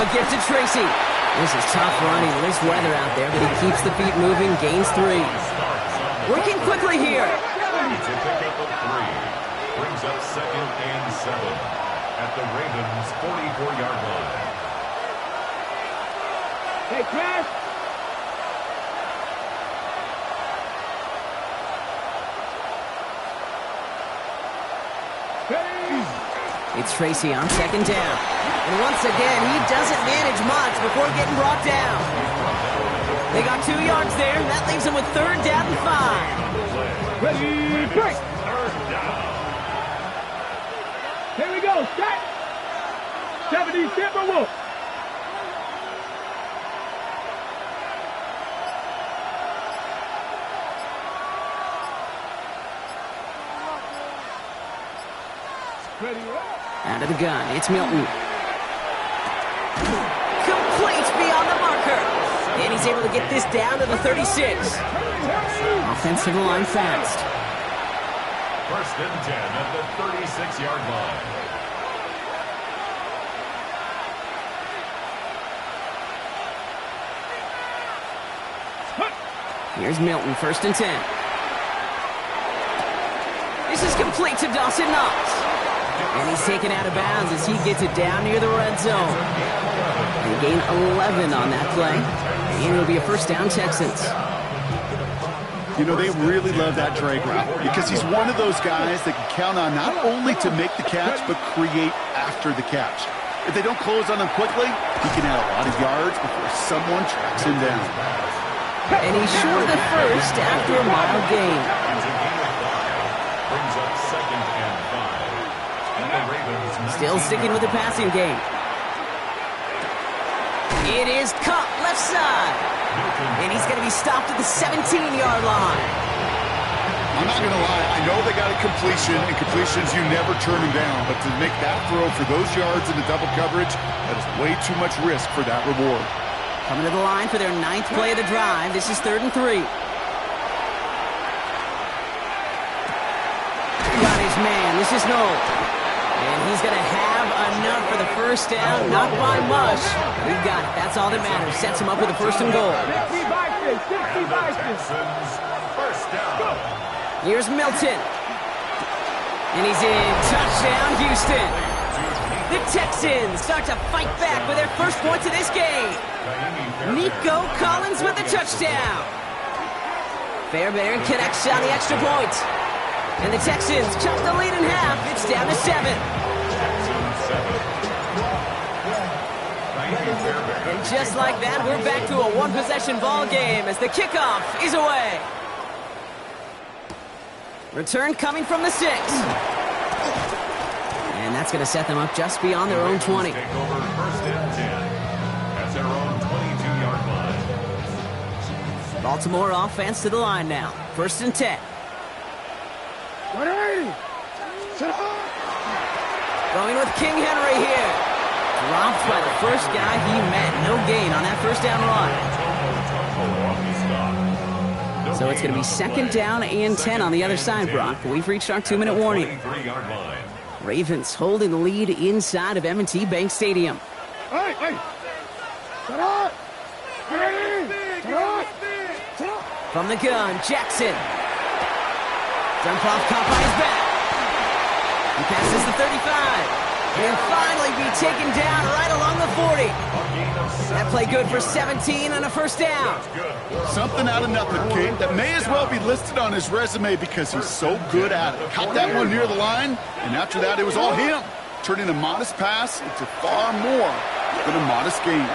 to get to Tracy. This is tough running in this weather out there, but he keeps the feet moving, gains 3. Working quickly here. To pick up a 3. Brings up 2nd and 7 at the Ravens' 44-yard line. Hey, Chris. It's Tracy on 2nd down. And once again, he doesn't manage much before getting brought down. They got 2 yards there, and that leaves them with 3rd down and 5. Ready, break. Here we go, set. 70 Timberwolves. Out of the gun, it's Milton. Complete beyond the marker. And he's able to get this down to the 36. Offensive line fast. 1st and 10 at the 36-yard line. Here's Milton, 1st and 10. This is complete to Dawson Knox. And he's taken out of bounds as he gets it down near the red zone. They gain 11 on that play. And it'll be a 1st down Texans. You know, they really love that drag route because he's one of those guys that can count on not only to make the catch, but create after the catch. If they don't close on him quickly, he can add a lot of yards before someone tracks him down. And he's short of the 1st after a mile gain. Brings up 2nd and 5. And the Ravens Still sticking with the passing game. It is Cup, left side. And he's going to be stopped at the 17-yard line. I'm not going to lie. I know they got a completion, and completions, you never turn them down. But to make that throw for those yards in the double coverage, that is way too much risk for that reward. Coming to the line for their 9th play of the drive. This is 3rd and 3. Got his man. This is Noel. And he's going to have enough for the 1st down. Not by much. He got it. That's all that matters. Sets him up with a 1st and goal. 60 Texans, 1st down. Here's Milton. And he's in. Touchdown, Houston. The Texans start to fight back with their 1st points of this game. Nico Collins with the touchdown. Fairbairn connects on the extra point. And the Texans chop the lead in half. It's down to 7. And just like that, we're back to a 1-possession ball game as the kickoff is away. Return coming from the 6. And that's going to set them up just beyond their own 20. Take over 1st and 10 at their own 22-yard line. Baltimore offense to the line now. 1st and 10. Going with King Henry here. Dropped by the 1st guy he met. No gain on that 1st down run. So it's going to be 2nd down and 10 on the other side, Brock. We've reached our 2-minute warning. Ravens holding the lead inside of M&T Bank Stadium. From the gun, Jackson. Jump off, caught by his back. He passes the 35. And finally be taken down right along the 40. That play good for 17 and a 1st down. Something out of nothing, Kate, that may as well be listed on his resume because he's so good at it. Caught that one near the line, and after that, it was all him, turning a modest pass into far more than a modest gain.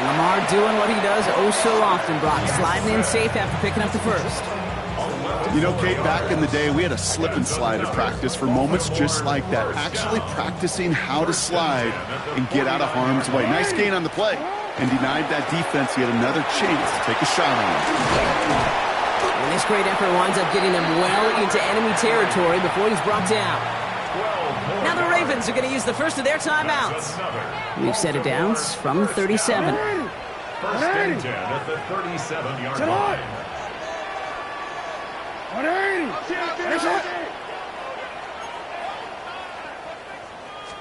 Lamar doing what he does oh so often, Brock. Sliding in safe after picking up the 1st. You know, Kate, back in the day, we had a slip and slide at practice for moments just like that. Actually practicing how to slide and get out of harm's way. Nice gain on the play. And denied that defense yet another chance to take a shot on him. And this great effort winds up getting him well into enemy territory before he's brought down. Now the Ravens are going to use the 1st of their timeouts. We've set it down from the 37. 1st and 10 at the 37-yard line.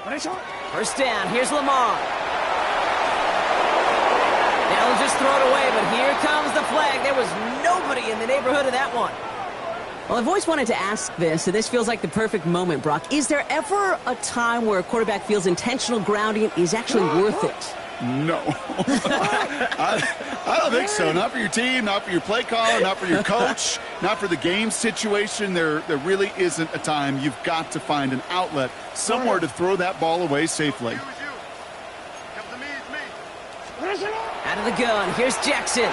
First down. Here's Lamar. They'll just throw it away, but here comes the flag. There was nobody in the neighborhood of that one. Well, I've always wanted to ask this, and this feels like the perfect moment, Brock. Is there ever a time where a quarterback feels intentional grounding is actually worth it? No. I don't think so. Not for your team, not for your play caller, not for your coach, not for the game situation. There really isn't a time. You've got to find an outlet, somewhere to throw that ball away safely. Out of the gun, here's Jackson.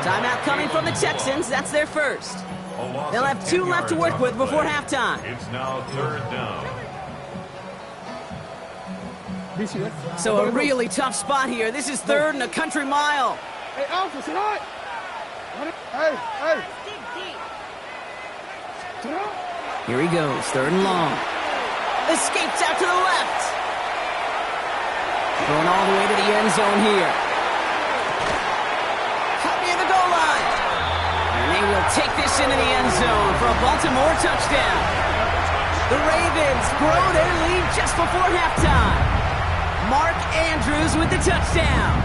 Timeout coming from the Texans. That's their first. They'll have 2 left to work with before halftime. It's now 3rd down. So a really tough spot here. This is 3rd and a country mile. Hey, Alpha, sit on. Hey, hey. Here he goes, 3rd and long. Escapes out to the left. Going all the way to the end zone here. Cut near the goal line. And they will take this into the end zone for a Baltimore touchdown. The Ravens grow their lead just before halftime. Mark Andrews with the touchdown.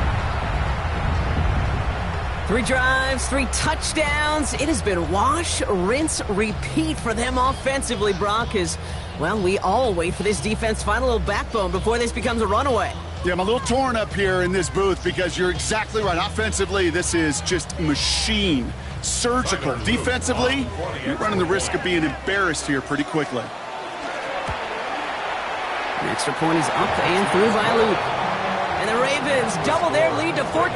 3 drives, 3 touchdowns. It has been wash, rinse, repeat for them offensively, Brock, as, well, we all wait for this defense to find a little backbone before this becomes a runaway. Yeah, I'm a little torn up here in this booth because you're exactly right. Offensively, this is just machine, surgical. Defensively, you're running the risk of being embarrassed here pretty quickly. The extra point is up and through by Luke. And the Ravens double their lead to 14.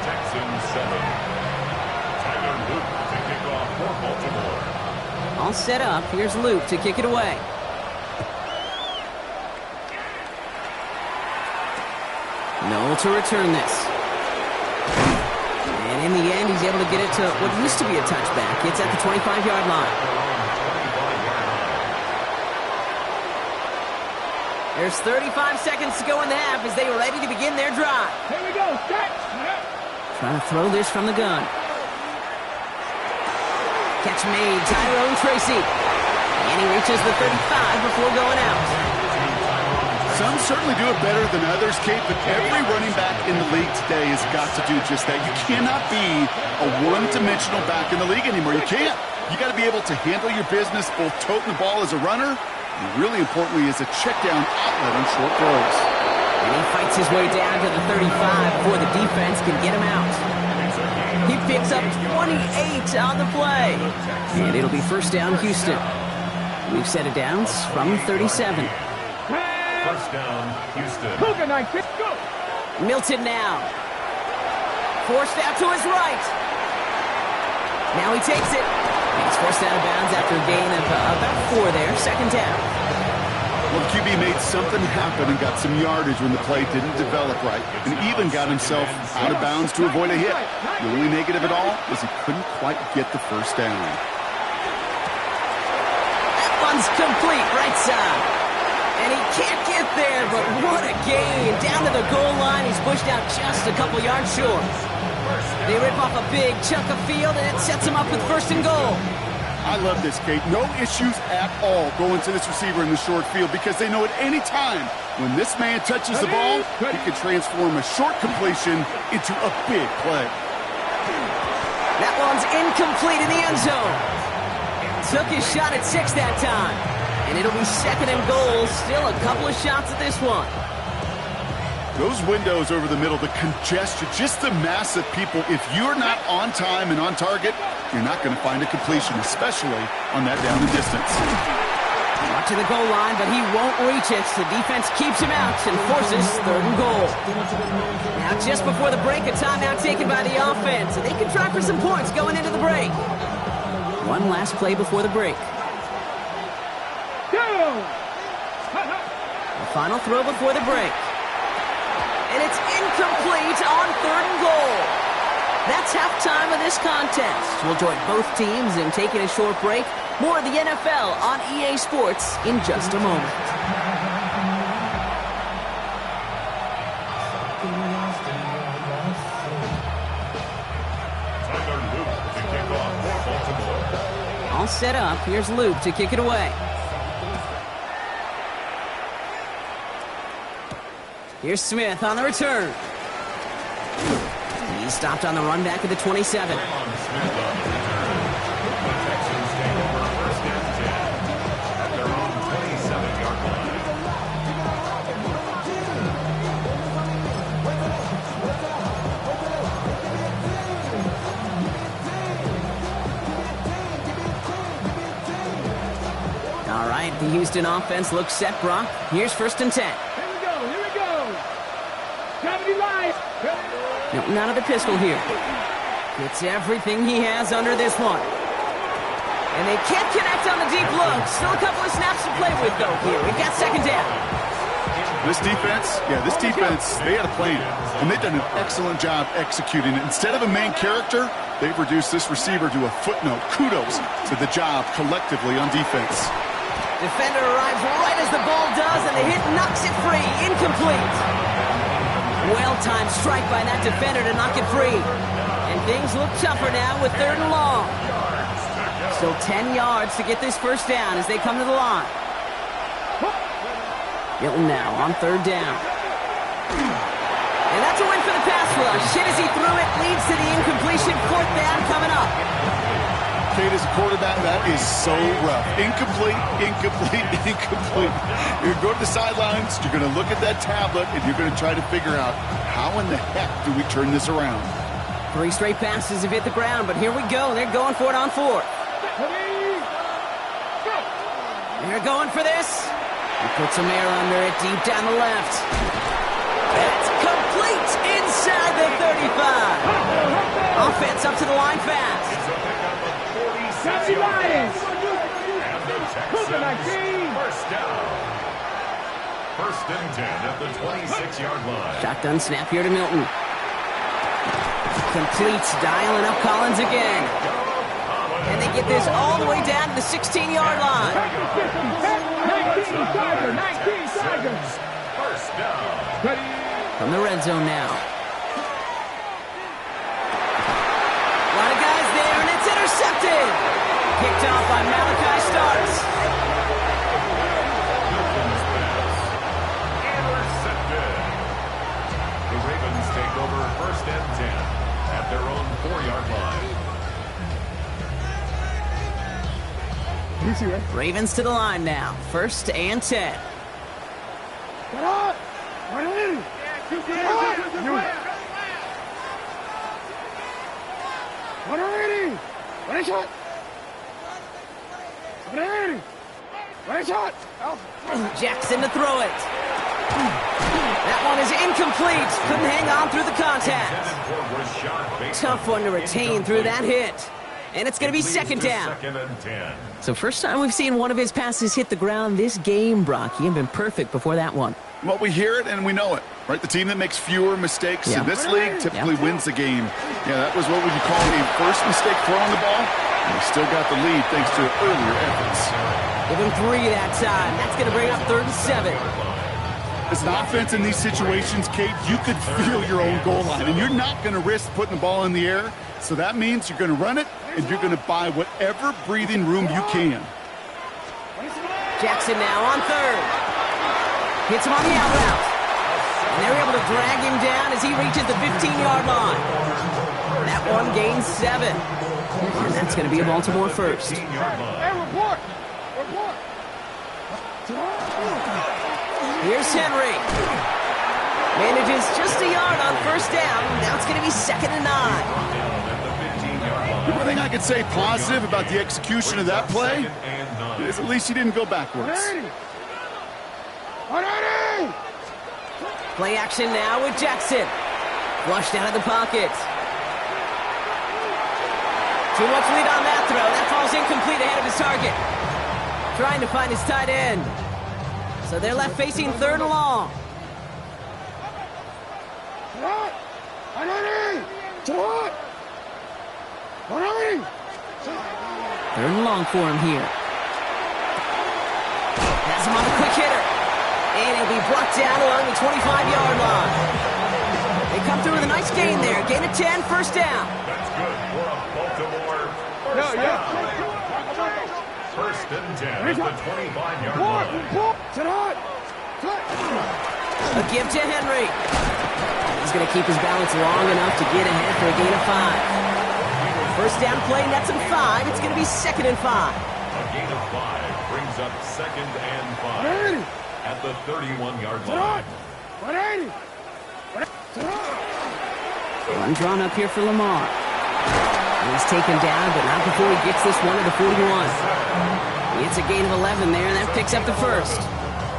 Texans 7. Tyler Luke to kick off for Baltimore. All set up. Here's Luke to kick it away. Noel to return this. And in the end, he's able to get it to what used to be a touchback. It's at the 25-yard line. There's 35 seconds to go in the half as they are ready to begin their drive. Here we go, set. Trying to throw this from the gun. Catch made, Tyrone Tracy. And he reaches the 35 before going out. Some certainly do it better than others, Kate, but every running back in the league today has got to do just that. You cannot be a one-dimensional back in the league anymore. You can't. You got to be able to handle your business, both toting the ball as a runner, and really importantly as a check-down outlet on short throws. And he fights his way down to the 35 before the defense can get him out. He picks up 28 on the play. And it'll be first down, Houston. We've set it downs from 37. First down, Houston. Cougar night, kick, go. Milton now. Forced out to his right. Now he takes it. He's forced out of bounds after a gain of about 4 there. Second down. Well, QB made something happen and got some yardage when the play didn't develop right, and even got himself out of bounds to avoid a hit. The only negative at all is he couldn't quite get the first down. That one's complete, right side. And he can't get there, but what a gain. Down to the goal line, he's pushed out just a couple yards short. They rip off a big chunk of field, and it sets him up with first and goal. I love this, Kate. No issues at all going to this receiver in the short field because they know at any time when this man touches the ball, he can transform a short completion into a big play. That one's incomplete in the end zone. Took his shot at 6 that time. And it'll be second and goal. Still a couple of shots at this one. Those windows over the middle, the congestion, just the mass of people. If you're not on time and on target, you're not going to find a completion, especially on that down and distance. Not to the goal line, but he won't reach it. The defense keeps him out and forces third and goal. Now, just before the break, a timeout taken by the offense. They can try for some points going into the break. One last play before the break. The final throw before the break. And it's incomplete on third and goal. That's halftime of this contest. We'll join both teams in taking a short break. More of the NFL on EA Sports in just a moment. Tyler Luke to kick off for Baltimore. set up. Here's Luke to kick it away. Here's Smith on the return. He's stopped on the run back at the 27. All right, the Houston offense looks set, Brock. Here's 1st and 10. Here we go. Gravity lies. Milton out of the pistol here. Gets everything he has under this one. And they can't connect on the deep look. Still a couple of snaps to play with, though, here. We've got 2nd down. This defense, they had a plan, and they've done an excellent job executing it. Instead of a main character, they've reduced this receiver to a footnote. Kudos to the job collectively on defense. Defender arrives right as the ball does, and the hit knocks it free. Incomplete. Well-timed strike by that defender to knock it free. And things look tougher now with 3rd and long. Still 10 yards to get this 1st down as they come to the line. Hilton now on 3rd down. And that's a win for the pass rush. Hit as he threw it, leads to the incompletion. 4th down coming up. Kate, as a quarterback, that is so rough. Incomplete. You're going to go to the sidelines, you're going to look at that tablet, and you're going to try to figure out how in the heck do we turn this around. 3 straight passes have hit the ground, but here we go. They're going for it on 4th. They're going for this. He puts some air under it deep down the left. It's complete inside the 35. Offense up to the line fast. Gravity lies. First down. 1st and 10 at the 26-yard line. Shotgun snap here to Milton. Complete, dialing up Collins again. And they get this all the way down to the 16-yard line. 19 Tigers. First down. From the red zone now. A lot of guys there, and it's intercepted. Kicked off by Malachi Starks. Intercepted. The Ravens take over 1st and 10 at their own 4-yard line. Easy, right? Ravens to the line now. 1st and 10. Get up. Run in. Run already. Run a shot. Run shot. Jackson to throw it. That one is incomplete. Couldn't hang on through the contact. Tough one to retain through that hit. And it's going to be 2nd down. 2nd and 10. So first time we've seen one of his passes hit the ground this game, Brock. He had been perfect before that one. Well, we hear it and we know it, right? The team that makes fewer mistakes in this league typically wins the game. Yeah, that was what would you call a first mistake throwing the ball. And they still got the lead thanks to earlier efforts. Give him 3 that time. That's going to bring up 3rd and 7. As an offense in these situations, Kate, you could feel your own goal line, and you're not going to risk putting the ball in the air. So that means you're going to run it, and you're going to buy whatever breathing room you can. Jackson now on 3rd. Hits him on the out route. And they're able to drag him down as he reaches the 15-yard line. That one gains 7. And that's going to be a Baltimore first. Hey, report. Here's Henry. Manages just a yard on 1st down. Now it's going to be 2nd and 9. The one thing I could say positive about the execution of that play is at least he didn't go backwards. Play action now with Jackson. Flushed out of the pocket. Too much lead on that throw. That falls incomplete ahead of his target. Trying to find his tight end. So they're left facing 3rd and long. 3rd and long for him here. Has him on the quick hitter. And he'll be brought down along the 25-yard line. They come through with a nice gain there. Gain of 10, 1st down. That's good for a Baltimore first down. and 10 at the 25-yard line. A give to Henry. He's going to keep his balance long enough to get ahead for a gain of 5. First down play, nets him 5. It's going to be 2nd and 5. A gain of 5 brings up 2nd and 5 at the 31-yard line. Run drawn up here for Lamar. He's taken down, but not before he gets this one to the 41. It's a gain of 11 there, and that picks up the first.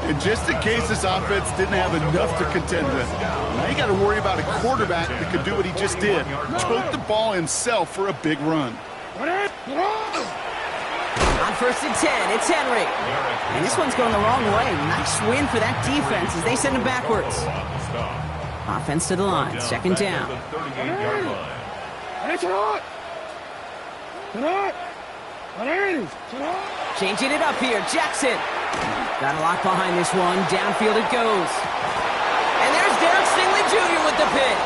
And just in case this offense didn't have enough to contend with, now you got to worry about a quarterback that could do what he just did. Tote the ball himself for a big run. On 1st and 10, it's Henry. And this one's going the wrong way. Nice win for that defense as they send him backwards. Offense to the line, 2nd down. Changing it up here, Jackson. Got a lock behind this one. Downfield it goes. And there's Derek Stingley Jr. with the pick.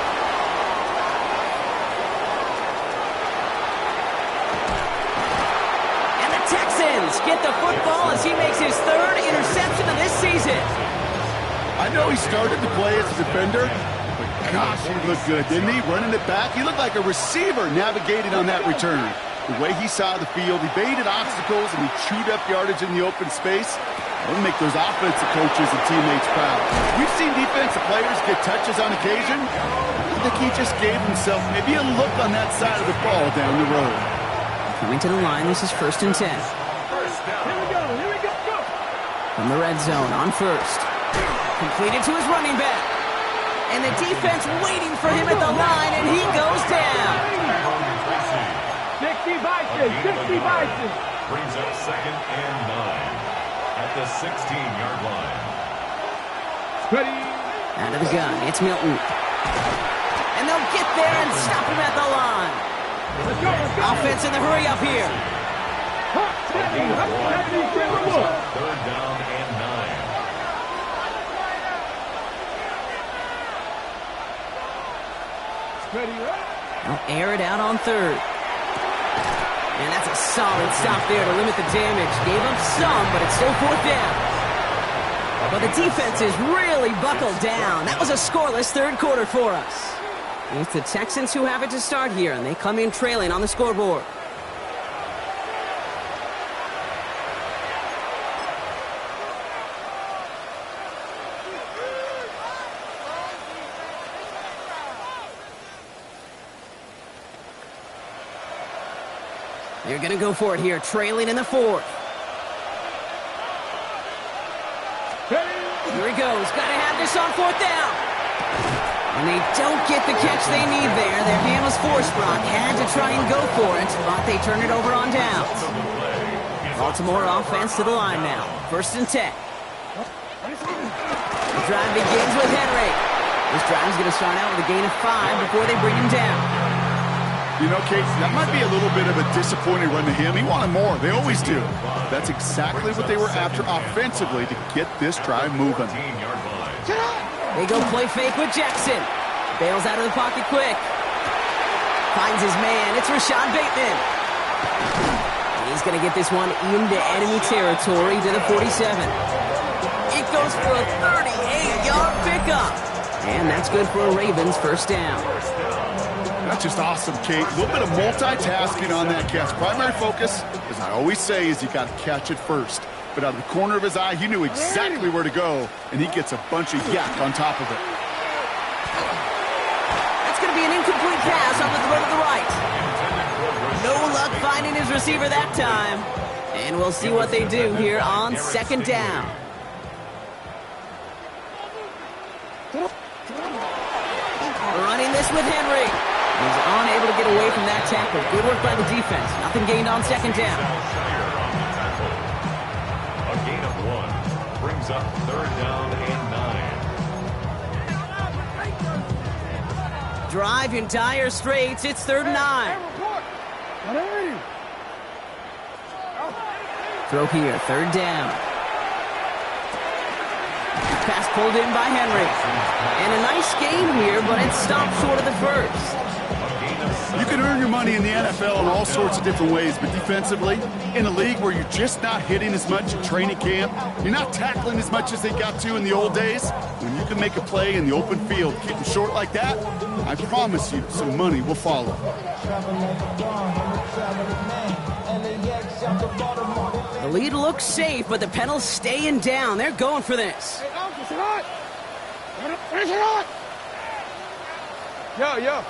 And the Texans get the football as he makes his 3rd interception of this season. I know he started to play as a defender, but gosh, he looked good, didn't he? Running it back, he looked like a receiver navigating on that return. The way he saw the field, he baited obstacles and he chewed up yardage in the open space. It'll make those offensive coaches and teammates proud. We've seen defensive players get touches on occasion. I think he just gave himself maybe a look on that side of the ball down the road. Coming to the line, this is 1st and 10. From the red zone on 1st. Completed to his running back. And the defense waiting for him at the line, and he goes down. 60 Vikings. Brings up 2nd and 9 at the 16-yard line. Out of the gun, it's Milton. And they'll get there and stop him at the line. Offense in the hurry up here. 3rd down and 9. They'll air it out on 3rd. And that's a solid stop there to limit the damage. Gave up some, but it's still 4th down. But the defense is really buckled down. That was a scoreless 3rd quarter for us. It's the Texans who have it to start here, and they come in trailing on the scoreboard. They're going to go for it here, trailing in the 4th. Here he goes. Got to have this on 4th down. And they don't get the catch they need there. Their hand was forced, Brock. Had to try and go for it, but they turn it over on downs. Baltimore offense to the line now. 1st and 10. The drive begins with Henry. This drive is going to start out with a gain of 5 before they bring him down. You know, Kate, that might be a little bit of a disappointing run to him. He wanted more. They always do. That's exactly what they were after offensively to get this drive moving. They go play fake with Jackson. Bails out of the pocket quick. Finds his man. It's Rashad Bateman. He's going to get this one into enemy territory to the 47. It goes for a 38-yard pickup. And that's good for a Ravens 1st down. That's just awesome, Kate. A little bit of multitasking on that catch. Primary focus, as I always say, is you got to catch it first. But out of the corner of his eye, he knew exactly where to go, and he gets a bunch of yak on top of it. That's going to be an incomplete pass on the throw to the right. No luck finding his receiver that time. And we'll see what they do here on 2nd down. Running this with Henry. He's unable to get away from that tackle. Good work by the defense. Nothing gained on 2nd down. A gain of 1 brings up 3rd down and 9. Drive in dire straits. It's 3rd and 9. Throw here, 3rd down. Pass pulled in by Henry. And a nice gain here, but it stopped short of the first. A gain of You can earn your money in the NFL in all sorts of different ways, but defensively, in a league where you're just not hitting as much at training camp, you're not tackling as much as they got to in the old days, when you can make a play in the open field, keep them short like that, I promise you some money will follow. The lead looks safe, but the Penals staying down. They're going for this. Yo.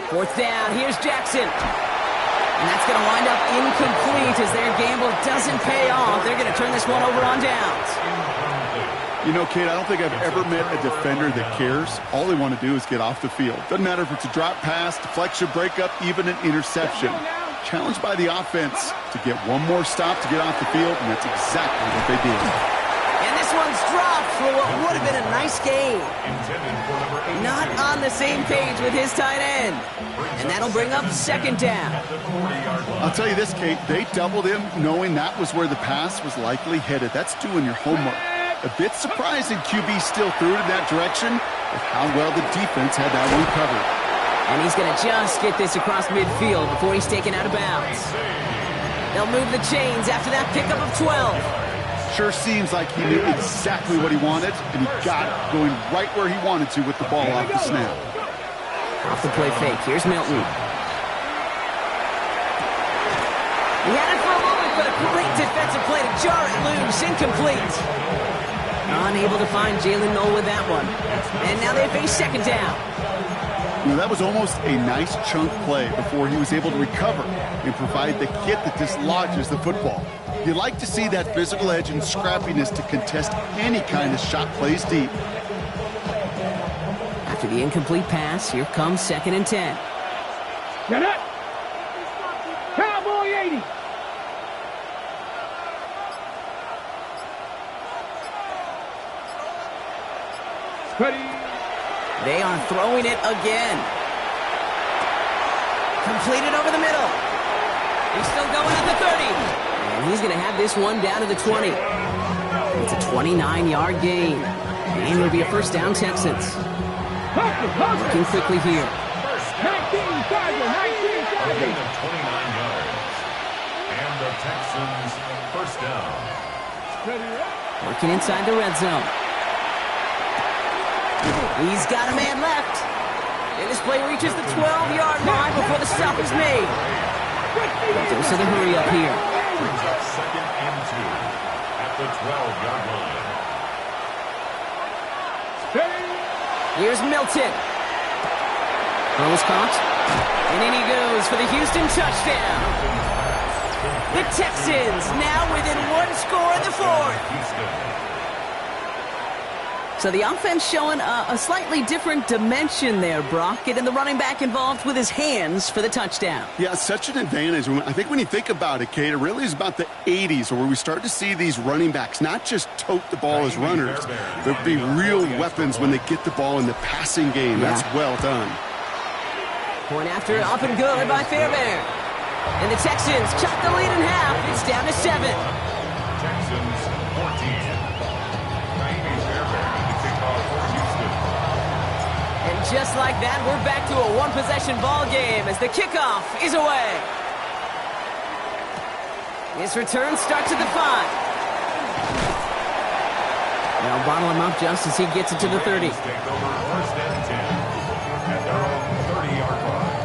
Fourth down, here's Jackson. And that's going to wind up incomplete as their gamble doesn't pay off. They're going to turn this one over on downs. You know, Kate, I don't think I've ever met a defender that cares. All they want to do is get off the field. Doesn't matter if it's a drop pass, deflection, breakup, even an interception. Challenged by the offense to get one more stop to get off the field, and that's exactly what they did. And this one's dropped for what would have been a nice game. Not on the same page with his tight end. And that'll bring up second down. I'll tell you this, Kate, they doubled him knowing that was where the pass was likely headed. That's doing your homework. A bit surprising QB still threw it in that direction with how well the defense had that one covered. And he's going to just get this across midfield before he's taken out of bounds. They'll move the chains after that pickup of 12. Sure seems like he knew exactly what he wanted, and he got it going right where he wanted to with the ball off the snap. Off the play fake. Here's Milton. He had it for a moment, but a great defensive play to jar it loose. Incomplete. Unable to find Jalen Noel with that one. And now they face second down. You know, that was almost a nice chunk play before he was able to recover and provide the hit that dislodges the football. You like to see that physical edge and scrappiness to contest any kind of shot plays deep. After the incomplete pass, here comes second and 10. Get it! Cowboy 80! Ready! They are throwing it again. Completed over the middle. He's still going at the 30. And he's going to have this one down to the 20. It's a 29-yard gain. And it'll be a first down, Texans. Looking quickly here. 19 target, 19 target. 29 yards. And the Texans first down. Working inside the red zone. He's got a man left. And this play reaches the 12-yard line before the stop is made. Goes to the hurry up here. Brings up second and 2 at the 12-yard line. Here's Milton. Throw is caught. And in he goes for the Houston touchdown. The Texans now within one score in the fourth. So the offense showing a slightly different dimension there, Brock. Getting the running back involved with his hands for the touchdown. Yeah, such an advantage. I think when you think about it, Kate, it really is about the 80s where we start to see these running backs not just tote the ball as runners, but be real weapons when they get the ball in the passing game. Yeah. That's well done. Point after up and good by Fairbairn. And the Texans cut the lead in half. It's down to 7. Texans 14. Just like that, we're back to a one-possession ball game as the kickoff is away. His return starts at the 5. They'll bottle him up just as he gets it to the 30. Take over first and 10 at their own 30-yard line.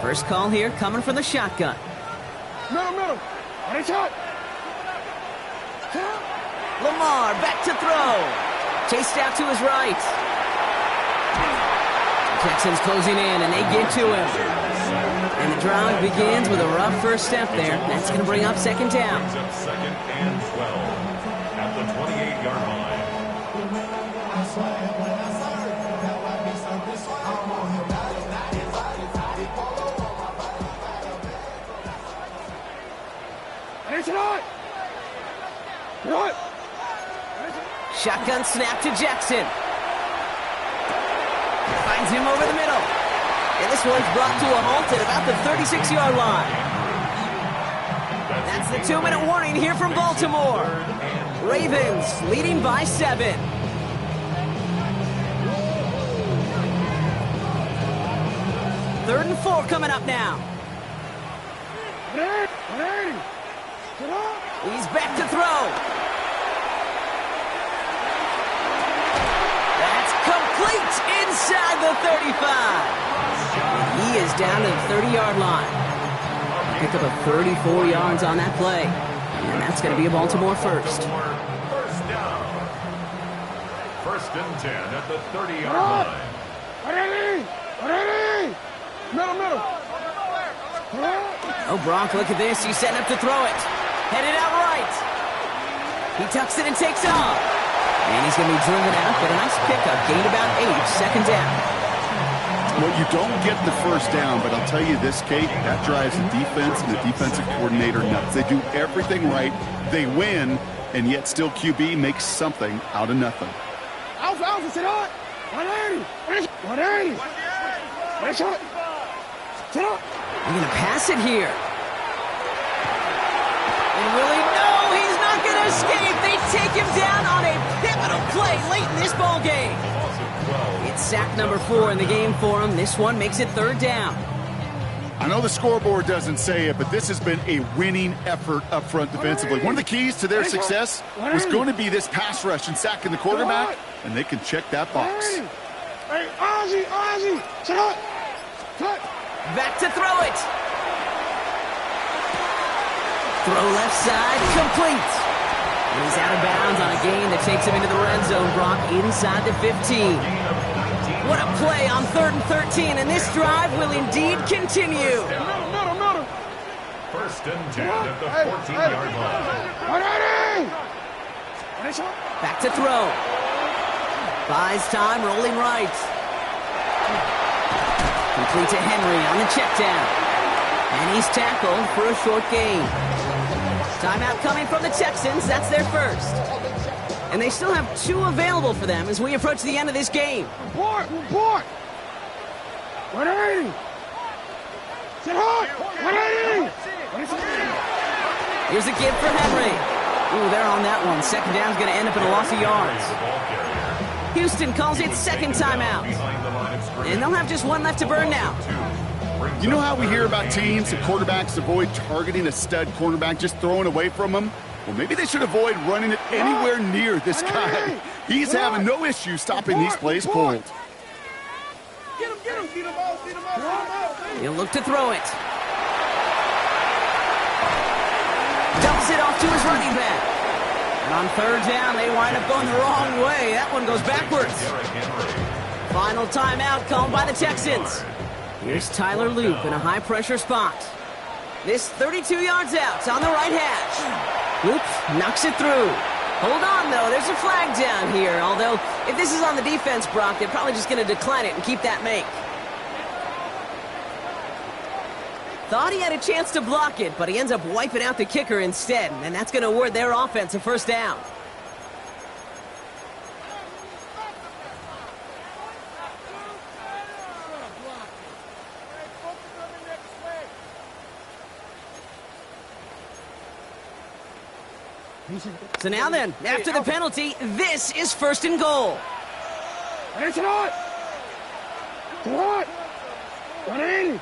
First call here coming from the shotgun. Middle. And it's hot. Lamar back to throw. Chased out to his right. Texans closing in, and they get to him. And the drive begins with a rough first step there. That's going to bring up second down. Brings up second and 12 at the 28-yard line. And it's hot. What? Shotgun snap to Jackson. Finds him over the middle. And this one's brought to a halt at about the 36-yard line. That's the 2-minute warning here from Baltimore. Ravens leading by 7. Third and 4 coming up now. He's back to throw. That's complete inside the 35. And he is down to the 30-yard line. Pick up a 34 yards on that play. And that's going to be a Baltimore first. First down. First and 10 at the 30-yard line. Middle. Oh, Brock, look at this. He's setting up to throw it. Headed out right. He tucks it and takes off. And he's going to be driven out, but a nice pickup. Gained about 8. Second down. Well, you don't get the first down, but I'll tell you this, Kate, that drives the defense and the defensive coordinator nuts. They do everything right. They win, and yet still QB makes something out of nothing. Alpha, sit on. 180. 180. Sit up. They're going to pass it here. And Willie, no, he's not going to escape. They take him down on a pivotal play late in this ball game. It's sack number 4 in the game for him. This one makes it third down. I know the scoreboard doesn't say it, but this has been a winning effort up front defensively. One of the keys to their success was going to be this pass rush and sacking the quarterback, and they can check that box. Hey, Ozzy, sit up. Back to throw it. Throw left side, complete. And he's out of bounds on a gain that takes him into the red zone, Brock, inside the 15. What a play on 3rd and 13, and this drive will indeed continue. Middle. First and 10 at the 14-yard line. 180. Back to throw. Buys time, rolling right. Complete to Henry on the check down. And he's tackled for a short gain. Timeout coming from the Texans. That's their first. And they still have 2 available for them as we approach the end of this game. Report. 180. Sit hard. 180. Here's a give for Henry. Ooh, they're on that one. Second down's going to end up in a loss of yards. Houston calls it second timeout. And they'll have just 1 left to burn now. You know how we hear about teams and quarterbacks avoid targeting a stud cornerback, just throwing away from him? Well, maybe they should avoid running it anywhere near this guy. He's having no issue stopping these plays cold. Get him out. He'll look to throw it. Dumps it off to his running back. And on third down, they wind up going the wrong way. That one goes backwards. Final timeout called by the Texans. Here's Tyler Loop in a high-pressure spot. This 32 yards out on the right hash. Loop knocks it through. Hold on, though. There's a flag down here. Although, if this is on the defense, Brock, they're probably just going to decline it and keep that make. Thought he had a chance to block it, but he ends up wiping out the kicker instead. And that's going to award their offense a first down. So now then, after the penalty, this is first and goal. It's not. 180.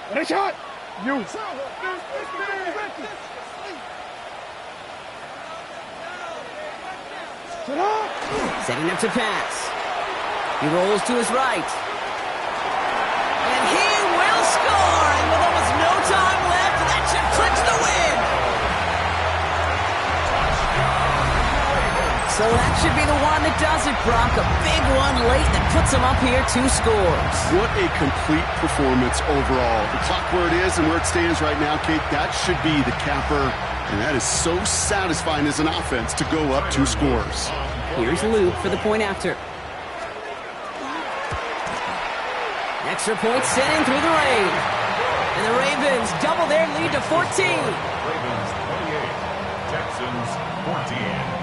What a shot. You. Setting up to pass. He rolls to his right. And he will score. And with almost no time left, that should clinch the win. So that should be the one that does it, Brock. A big one late that puts him up here 2 scores. What a complete performance overall. The clock where it is and where it stands right now, Kate, that should be the capper. And that is so satisfying as an offense to go up 2 scores. Here's Luke for the point after. Extra point sent in through the rain. And the Ravens double their lead to 14. Ravens 28, Texans 14.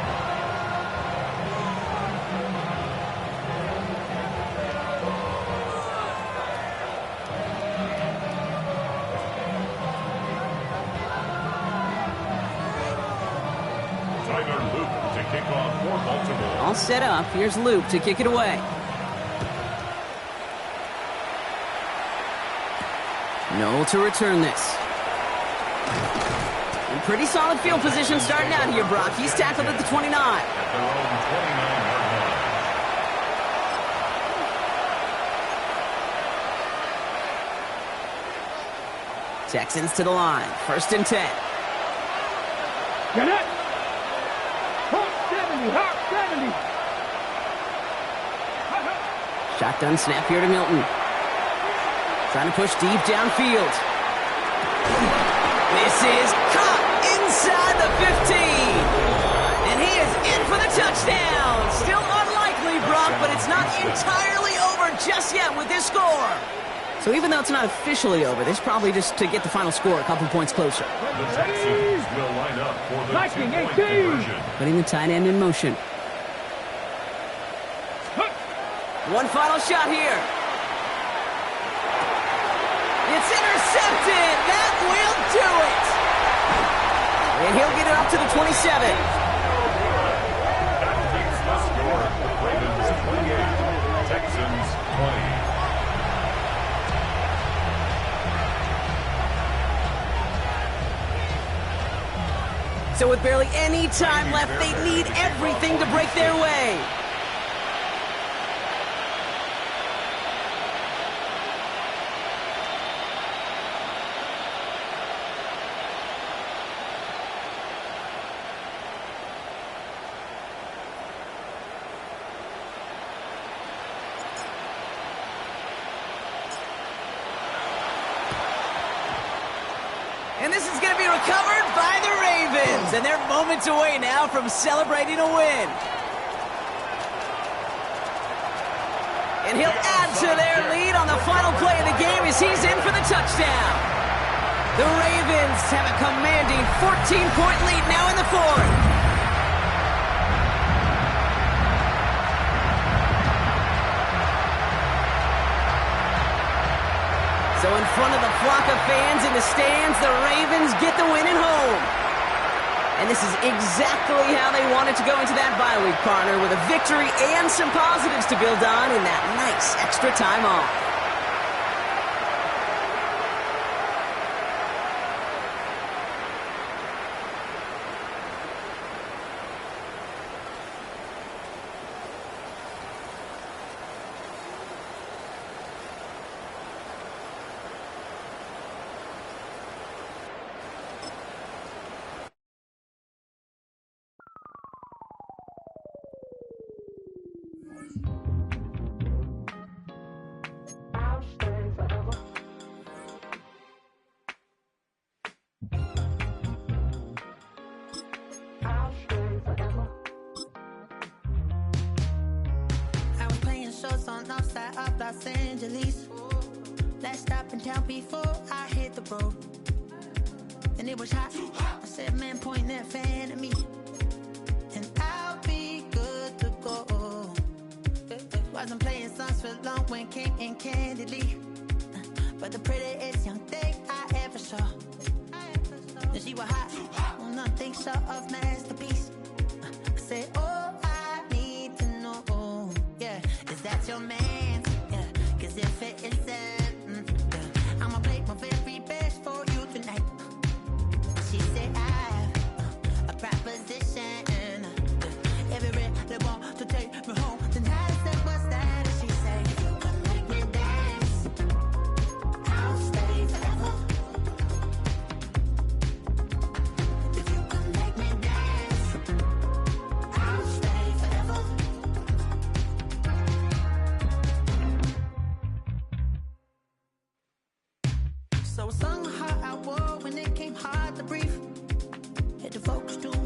all set up. Here's Luke to kick it away. Noel to return this. In pretty solid field position starting out here, Brock. He's tackled at the 29. At their own 29-yard line. Texans to the line. 1st and 10. Get it! Hawk 70, Hawk 70. Shotgun snap here to Milton. Trying to push deep downfield. This is caught inside the 15. And he is in for the touchdown. Still unlikely, Brock, but it's not entirely over just yet with this score. So even though it's not officially over, this is probably just to get the final score a couple points closer. The Texans will line up for the 2-point conversion. Putting the tight end in motion. One final shot here. It's intercepted. That will do it. And he'll get it up to the 27. That keeps the score. Ravens 28, Texans 20. So with barely any time left, they need everything to break their way. And this is going to be recovered by the Ravens. And they're moments away now from celebrating a win. And he'll add to their lead on the final play of the game as he's in for the touchdown. The Ravens have a commanding 14-point lead now in the 4th. So in front of the flock of fans in the stands, the Ravens get the win at home. And this is exactly how they wanted to go into that bye week, partner, with a victory and some positives to build on in that nice extra time off. On the side of Los Angeles. Last stop in town before I hit the road. And it was hot. I said, man, point that fan at me. And I'll be good to go. Wasn't playing songs for long when came in candidly. But the prettiest young thing I ever saw. And she was hot. On nothing short of masterpiece. I said, oh, I need to know. Yeah, is that your man? Yeah, cause if it isn't, yeah, I'ma play my very best for you tonight. She said I have a proposition. Every really want to take me home tonight. I said, what's that? And she said, if you can make me dance, I'll stay forever. If you can make me dance, I'll stay forever. So I sung how I wore when it came hard to breathe. Had the folks doing